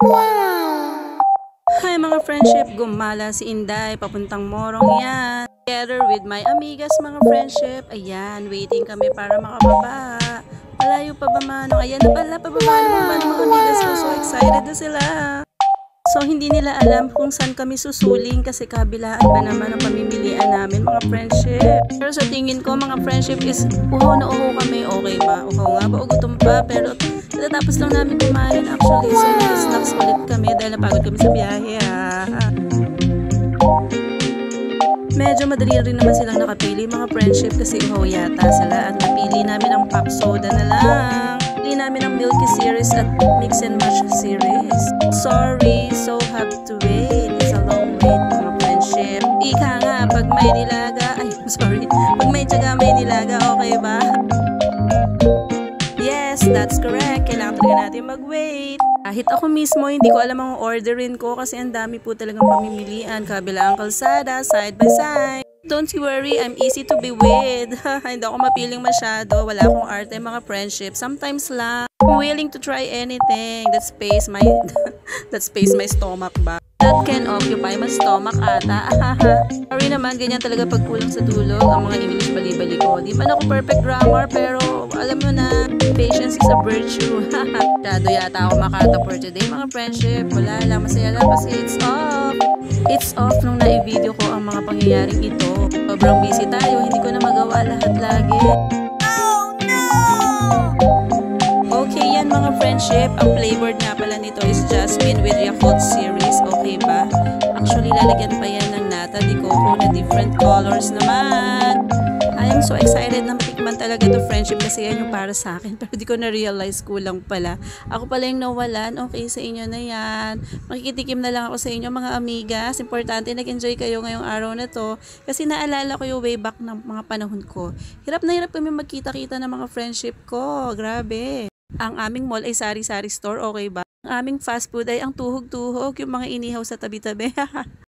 Hi mga friendship, gumala si Inday, papuntang Morong yan. Together with my amigas mga friendship. Ayan, waiting kami para makababa. Malayo pa ba manong? Ayan na pala, pababa naman ba ng mga amigas ko? So excited na sila. So hindi nila alam kung saan kami susuling kasi kabilaan pa naman ang pamimilian namin mga friendship. Pero sa tingin ko mga friendship is uhaw na uhaw kami, okay ba? Uhaw nga ba o gutom pa? Pero tatapos lang namin kumain actually. So nag-snacks ulit kami dahil napagod kami sa biyahe ha. Medyo madali rin naman silang nakapili mga friendship kasi uhaw yata sila at napili namin ang pop soda na lang. Pili namin ang Milky series at Mix and Match series. Sorry, so have to wait. It's a long wait mga friendship. Ika nga, pag may nilaga, pag may tiyaga may nilaga, okay ba? Yes, that's correct. Kailangan talaga natin mag-wait. Kahit ako mismo, hindi ko alam ang orderin ko kasi ang dami po talagang pamimilian. Kabila ang kalsada, side by side. Don't you worry, I'm easy to be with. Hindi ako mapiling masyado. Wala akong arte mga friendship. Sometimes lang. I'm willing to try anything that space my stomach ba. That can occupy my stomach ata. Sorry naman, ganyan talaga pag kulang sa tulog ang mga English bali-bali ko. Di man ako perfect grammar pero alam mo na, patience is a virtue. Masyado yata ako makata for today mga friendship. Wala lang, masaya lang kasi it's off. It's off nung na-video ko ang mga pangyayaring ito. Sobrang busy tayo, hindi ko na magawa lahat lagi. Oh no! Okay yan mga friendship, ang flavor nga pala nito is Jasmine with Yakult series, okay ba? Actually lalagyan pa yan ng nata de coco na different colors naman. I am so excited na matikman talaga to friendship kasi yan yung para sa akin. Pero di ko na-realize kulang pala. Ako pala yung nawalan. Okay, sa inyo na yan. Makikitikim na lang ako sa inyo mga amigas. Importante nag-enjoy kayo ngayong araw na to. Kasi naalala ko yung way back ng mga panahon ko. Hirap na hirap kami magkita-kita ng mga friendship ko. Grabe. Ang aming mall ay sari-sari store, okay ba? Ang aming fast food ay ang tuhog-tuhog, yung mga inihaw sa tabi-tabi.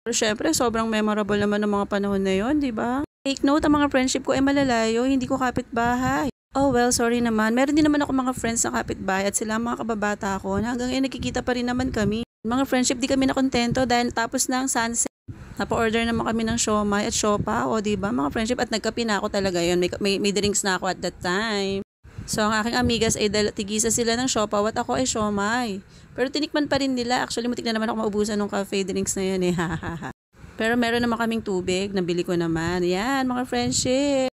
Pero syempre, sobrang memorable naman ng mga panahon na yon, di ba? Take note, ang mga friendship ko ay malalayo, hindi ko kapitbahay. Oh well, sorry naman. Meron din naman ako mga friends na kapitbahay at sila mga kababata ko na hanggang ngayon nagkikita pa rin naman kami. Mga friendship, di kami nakontento dahil tapos na ang sunset. Napa-order naman kami ng siomay at siopa, o di ba mga friendship, at nagkape na ako talaga yon. May drinks na ako at that time. So, ang aking amigas ay tigisa sila ng siopa at ako ay siomay. Pero tinikman pa rin nila. Actually, muntik na naman ako maubusan ng cafe drinks na yun eh. Pero meron naman kaming tubig. Nabili ko naman. Yan, mga friendship.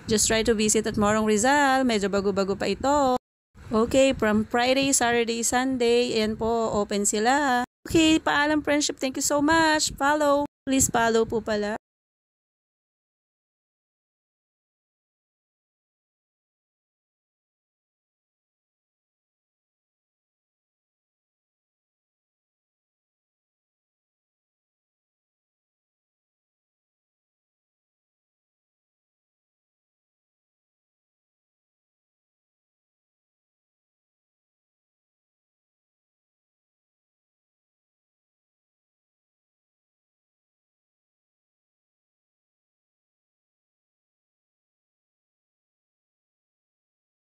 Just try to visit at Morong Rizal. Medyo bago-bago pa ito. Okay, from Friday, Saturday, Sunday. Ayan po, open sila. Okay, paalam friendship. Thank you so much. Follow. Please follow po pala.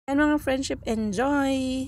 And mga friendship, enjoy!